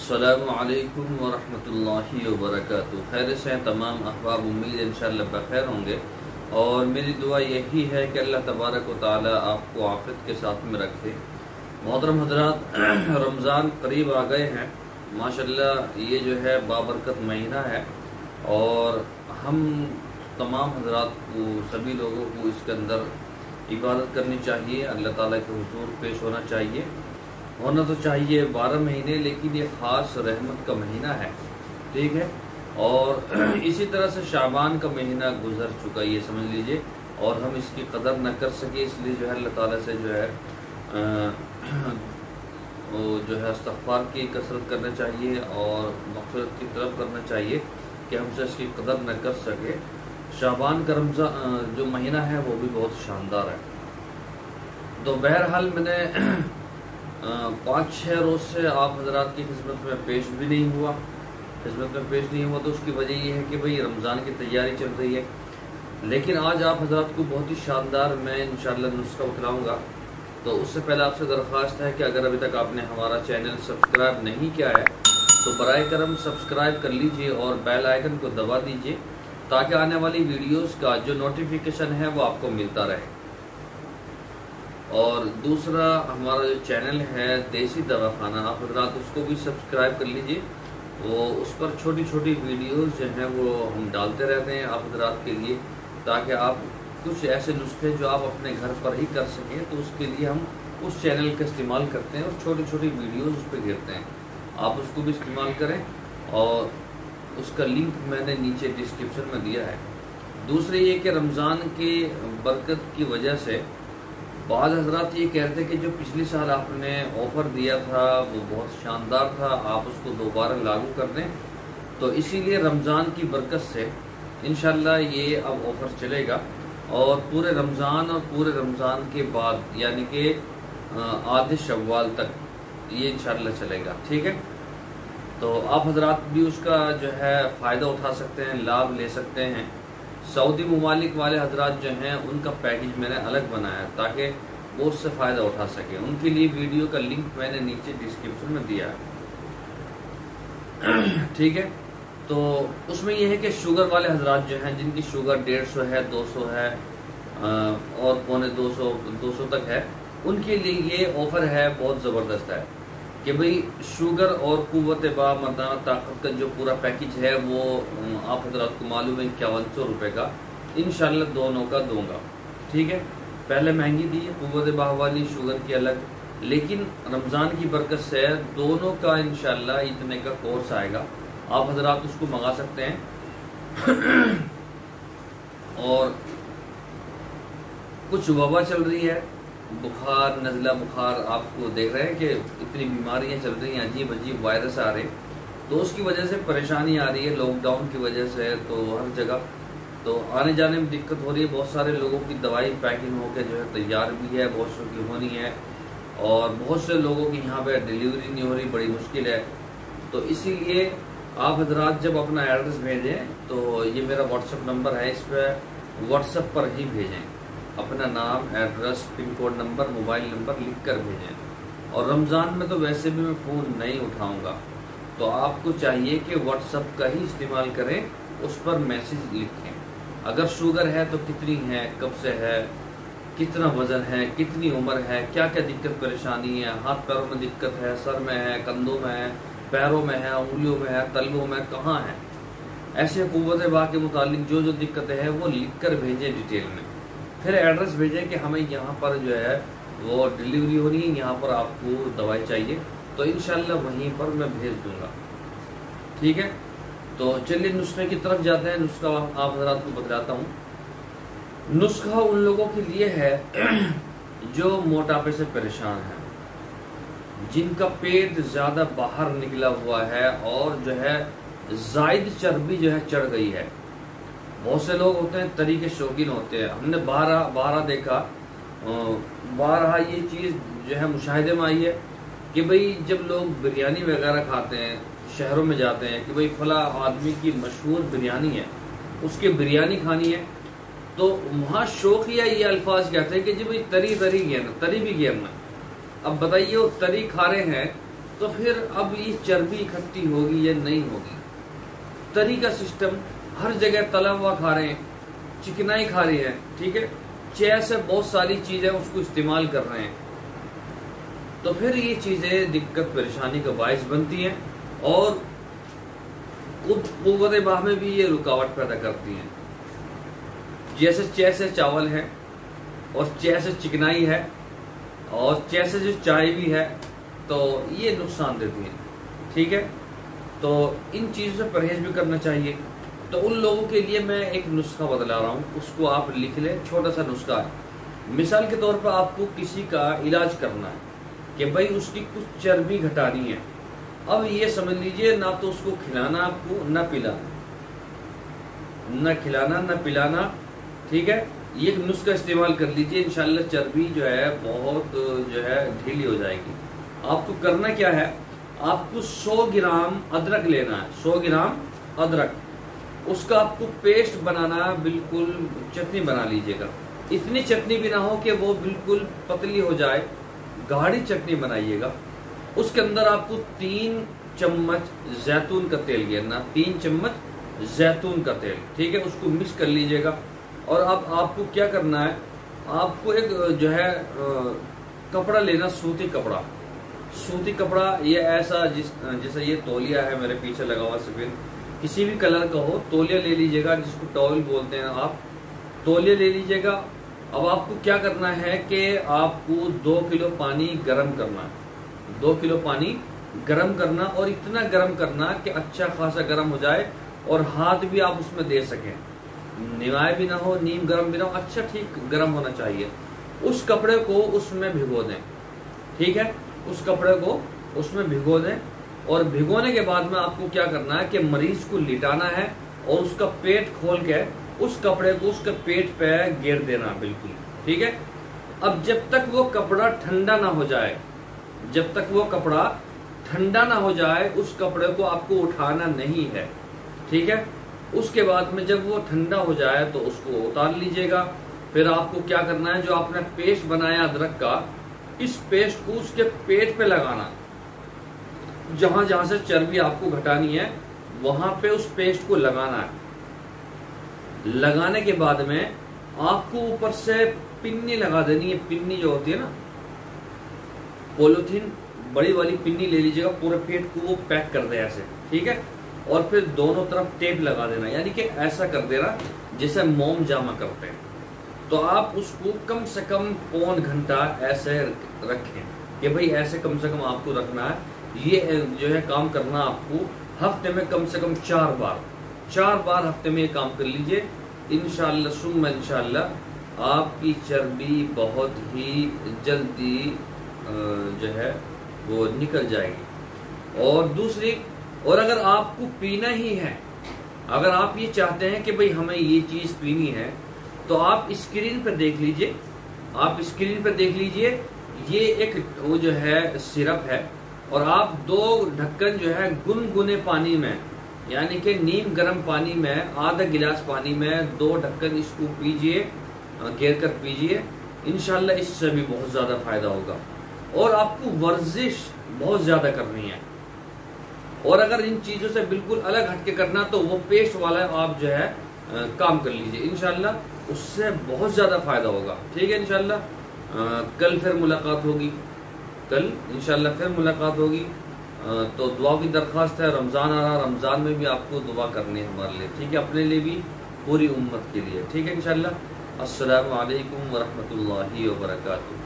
अस्सलामुअलैकुम वरहमतुल्लाहि वबरकातुहू। खैर से तमाम अहबाब, उम्मीद इंशाअल्लाह बखैर होंगे और मेरी दुआ यही है कि अल्लाह तबारक व तआला आपको आफियत के साथ में रखे। मोहतरम हजरात, रमज़ान करीब आ गए हैं माशाअल्लाह। ये जो है बाबरकत महीना है और हम तमाम हजरात को, सभी लोगों को इसके अंदर इबादत करनी चाहिए, अल्लाह ताला के हुजूर पेश होना चाहिए। होना तो चाहिए 12 महीने, लेकिन ये ख़ास रहमत का महीना है, ठीक है। और इसी तरह से शाबान का महीना गुजर चुका, ये समझ लीजिए, और हम इसकी कदर न कर सके, इसलिए जो है अल्लाह ताला से जो है वो जो है इस्तग़फ़ार की कसरत करना चाहिए और मग़फ़िरत की तरफ करना चाहिए कि हमसे इसकी कदर न कर सके। शाबान का रमज़ान जो महीना है वो भी बहुत शानदार है। तो बहरहाल मैंने 5-6 रोज़ से आप हजरात की खिदमत में पेश नहीं हुआ, तो उसकी वजह यह है कि भाई रमज़ान की तैयारी चल रही है। लेकिन आज आप हजरात को बहुत ही शानदार मैं इंशाअल्लाह नुस्खा बतलाऊँगा। तो उससे पहले आपसे दरख्वास्त है कि अगर अभी तक आपने हमारा चैनल सब्सक्राइब नहीं किया है तो बराए करम सब्सक्राइब कर लीजिए और बेल आइकन को दबा दीजिए, ताकि आने वाली वीडियोस का जो नोटिफिकेशन है वो आपको मिलता रहे। और दूसरा, हमारा जो चैनल है देसी दवाखाना, आप हजरात उसको भी सब्सक्राइब कर लीजिए। वो उस पर छोटी छोटी वीडियोस जो हैं वो हम डालते रहते हैं आप हजरात के लिए, ताकि आप कुछ ऐसे नुस्खे जो आप अपने घर पर ही कर सकें, तो उसके लिए हम उस चैनल का इस्तेमाल करते हैं और छोटी छोटी वीडियोस उस पर गिरते हैं। आप उसको भी इस्तेमाल करें और उसका लिंक मैंने नीचे डिस्क्रिप्शन में दिया है। दूसरे ये कि रमज़ान की बरकत की वजह से बाद हजरात ये कहते हैं कि जो पिछले साल आपने ऑफ़र दिया था वो बहुत शानदार था, आप उसको दोबारा लागू कर दें। तो इसीलिए रमज़ान की बरकत से इंशाअल्लाह ये अब ऑफ़र चलेगा और पूरे रमज़ान और पूरे रमज़ान के बाद यानी कि आधे शव्वाल तक ये इंशाअल्लाह चलेगा, ठीक है। तो आप हजरात भी उसका जो है फ़ायदा उठा सकते हैं, लाभ ले सकते हैं। सऊदी ममालिक वाले हजरात जो हैं उनका पैकेज मैंने अलग बनाया है ताकि वो उससे फ़ायदा उठा सकें। उनके लिए वीडियो का लिंक मैंने नीचे डिस्क्रिप्शन में दिया है, ठीक है। तो उसमें यह है कि शुगर वाले हजरात जो हैं, जिनकी शुगर 150 है, 200 है और पौने 200 तक है, उनके लिए ये ऑफ़र है, बहुत ज़बरदस्त है कि भाई शुगर और कुव्वत बामर्दाना ताकत का जो पूरा पैकेज है वो आप हजरात को मालूम है 5100 रुपये का इंशाअल्लाह दोनों का दूंगा, ठीक है। पहले महंगी दी है कुव्वत बाह वाली, शुगर की अलग, लेकिन रमज़ान की बरकत से दोनों का इंशाअल्लाह इतने का कोर्स आएगा। आप हजरात उसको मंगा सकते हैं। और कुछ वबा चल रही है, बुखार, नज़ला बुखार, आपको देख रहे हैं कि इतनी बीमारियां चल रही हैं, अजीब अजीब वायरस आ रहे, तो उसकी वजह से परेशानी आ रही है लॉकडाउन की वजह से। तो हर जगह तो आने जाने में दिक्कत हो रही है। बहुत सारे लोगों की दवाई पैकिंग होकर जो है तैयार भी है, बहुत सौ की होनी है, और बहुत से लोगों की यहाँ पे डिलीवरी नहीं हो रही, बड़ी मुश्किल है। तो इसीलिए आप हजरात जब अपना एड्रेस भेजें तो ये मेरा व्हाट्सएप नंबर है, इस पर व्हाट्सएप पर ही भेजें, अपना नाम, address, pin code number, mobile number लिख कर भेजें। और रमज़ान में तो वैसे भी मैं फ़ोन नहीं उठाऊंगा, तो आपको चाहिए कि व्हाट्सएप का ही इस्तेमाल करें, उस पर मैसेज लिखें। अगर शुगर है तो कितनी है, कब से है, कितना वज़न है, कितनी उम्र है, क्या क्या दिक्कत परेशानी है, हाथ पैरों में दिक्कत है, सर में है, कंधों में है, पैरों में है, उंगलियों में है, तलवों में, कहाँ है, ऐसे कुव्वत बाह के मुतालिक जो जो दिक्कतें हैं वो लिख कर भेजें डिटेल में। फिर एड्रेस भेजें कि हमें यहाँ पर जो है वो डिलीवरी हो रही है, यहाँ पर आपको दवाई चाहिए, तो इंशाअल्लाह वहीं पर मैं भेज दूंगा, ठीक है। तो चलिए नुस्खे की तरफ जाते हैं। नुस्खा आप हजरात को बतलाता हूँ। नुस्खा उन लोगों के लिए है जो मोटापे से परेशान है, जिनका पेट ज़्यादा बाहर निकला हुआ है और जो है जायद चर्बी जो है चढ़ गई है। बहुत से लोग होते हैं तरी के शौकीन होते हैं, हमने बारह देखा, बारहा ये चीज़ जो है मुशाहिदे में आई है कि भाई जब लोग बिरयानी वगैरह खाते हैं, शहरों में जाते हैं कि भाई फला आदमी की मशहूर बिरयानी है, उसकी बिरयानी खानी है, तो वहाँ शौकिया ये अल्फाज कहते हैं कि जी भाई तरी गया ना, तरी भी गया ना। अब बताइए वो तरी खा रहे हैं تو پھر اب یہ چربی اکٹھی ہوگی یا نہیں ہوگی؟ طریقہ سسٹم، ہر جگہ تلا ہوا کھا رہے ہیں، چکنائی کھا رہی ہے، ٹھیک ہے، سے بہت ساری چیزیں اس کو استعمال کر رہے ہیں، تو پھر یہ چیزیں دقت پریشانی کا باعث بنتی ہیں اور قوت باہ میں بھی یہ رکاوٹ پیدا کرتی ہیں۔ جیسے سے چاول ہے اور سے چکنائی ہے اور سے جو چائے بھی ہے، تو یہ نقصان دیتی ہیں، ٹھیک ہے، تو ان چیزوں سے پرہیز بھی کرنا چاہیے۔ تو ان لوگوں کے لیے میں ایک نسخہ بتلا رہا ہوں، اس کو آپ لکھ لیں، چھوٹا سا نسخہ ہے۔ مثال کے طور پر آپ کو کسی کا علاج کرنا ہے کہ بھائی اس کی کچھ چربی گھٹانی ہے، اب یہ سمجھ لیجئے نہ تو اس کو کھلانا آپ کو، نہ پلانا، نہ کھلانا نہ پلانا، ٹھیک ہے، یہ نسخہ استعمال کر لیجئے، انشاءاللہ چربی جو ہے بہت جو ہے ڈھیلی ہو جائے گی۔ آپ کو کرنا کیا ہے، آپ کو 100 گرام ادرک لینا ہے، 100 گرام ادرک، اس کا آپ کو پیسٹ بنانا ہے، بالکل چٹنی بنا لیجئے گا، اتنی چٹنی بھی نہ ہو کہ وہ بالکل پتلی ہو جائے، گاڑھی چٹنی بنائیے گا۔ اس کے اندر آپ کو 3 چمچ زیتون کا تیل گرنا، 3 چمچ زیتون کا تیل، ٹھیک ہے، اس کو مکس کر لیجئے گا۔ اور اب آپ کو کیا کرنا ہے، آپ کو ایک جو ہے کپڑا لینا، سوتی کپڑا، سوتی کپڑا، یہ ایسا جیسے یہ تولیہ ہے میرے پیچھے لگا ہوا سفید، کسی بھی کلر کا ہو، تولیہ لے لیجئے گا، جس کو ٹاول بولتے ہیں آپ، تولیہ لے لیجئے گا۔ اب آپ کو کیا کرنا ہے کہ آپ کو 2 کلو پانی گرم کرنا ہے، 2 کلو پانی گرم کرنا، اور اتنا گرم کرنا کہ اچھا خاصا گرم ہو جائے اور ہاتھ بھی آپ اس میں دے سکیں، نیوائے بھی نہ ہو، نیم گرم بھی نہ ہو، اچھا ٹھیک گرم ہونا چاہیے۔ اس کپڑے کو اس میں بھگو دیں، ٹھیک ہے، اس کپڑے کو اس میں بھگو دیں، اور بھگونے کے بعد میں آپ کو کیا کرنا ہے کہ مریض کو لٹانا ہے اور اس کا پیٹ کھول کے اس کپڑے کو اس کے پیٹ پہ گر دینا، بالکل ٹھیک ہے۔ اب جب تک وہ کپڑا ٹھنڈا نہ ہو جائے، جب تک وہ کپڑا ٹھنڈا نہ ہو جائے، اس کپڑے کو آپ کو اٹھانا نہیں ہے، ٹھیک ہے۔ اس کے بعد میں جب وہ ٹھنڈا ہو جائے تو اس کو اتار لیجئے گا۔ پھر آپ کو کیا کرنا ہے، جو آپ نے پیسٹ بنایا ادرک کا، اس پیسٹ کو اس کے پیٹ پہ لگانا، جہاں جہاں سے چربی آپ کو گھٹانی ہے وہاں پہ اس پیسٹ کو لگانا ہے۔ لگانے کے بعد میں آپ کو اوپر سے پنی لگا دینی ہے، پنی جو ہوتی ہے نا، پولیتھین بڑی والی پنی لے لیجیے گا، پورے پیٹ کو وہ پیک کر دے ایسے، ٹھیک ہے، اور پھر دونوں طرف ٹیپ لگا دینا، یعنی کہ ایسا کر دینا جیسے موم جامع کرتے ہیں۔ تو آپ اس کو کم سے کم 1.25 گھنٹہ ایسے رکھیں کہ بھئی ایسے کم سے کم آپ کو رکھنا ہے۔ یہ جو ہے کام کرنا آپ کو ہفتے میں کم سے کم 4 بار ہفتے میں یہ کام کر لیجئے، انشاءاللہ ثم انشاءاللہ آپ کی چربی بہت ہی جلدی جو ہے وہ نکل جائے گی۔ اور دوسری، اور اگر آپ کو پینا ہی ہے، اگر آپ یہ چاہتے ہیں کہ بھئی ہمیں یہ چیز پینی ہے، تو آپ اسکرین پہ دیکھ لیجئے، آپ اسکرین پہ دیکھ لیجئے، یہ ایک وہ جو ہے سرپ ہے، اور آپ 2 ڈھکن جو ہے گنگنے پانی میں، یعنی کہ نیم گرم پانی میں، آدھا گلاس پانی میں 2 ڈھکن اس کو پیجئے، گیر کر پیجئے، انشاءاللہ اس سے بھی بہت زیادہ فائدہ ہوگا۔ اور آپ کو ورزش بہت زیادہ کرنی ہے، اور اگر ان چیزوں سے بالکل الگ ہٹ کے کرنا تو وہ پیسٹ والا آپ جو ہے کام کر لیجئے، انشاءاللہ اس سے بہت زیادہ فائدہ ہوگا، ٹھیک ہے۔ انشاءاللہ کل پھر ملاقات ہوگی، کل انشاءاللہ پھر ملاقات ہوگی۔ تو دعا کی درخواست ہے، رمضان آ رہا، رمضان میں بھی آپ کو دعا کرنی ہے ہمارے لیے، ٹھیک ہے، اپنے لیے بھی، پوری امت کے لیے، ٹھیک ہے انشاءاللہ۔ السلام علیکم ورحمۃ اللہ وبرکاتہ۔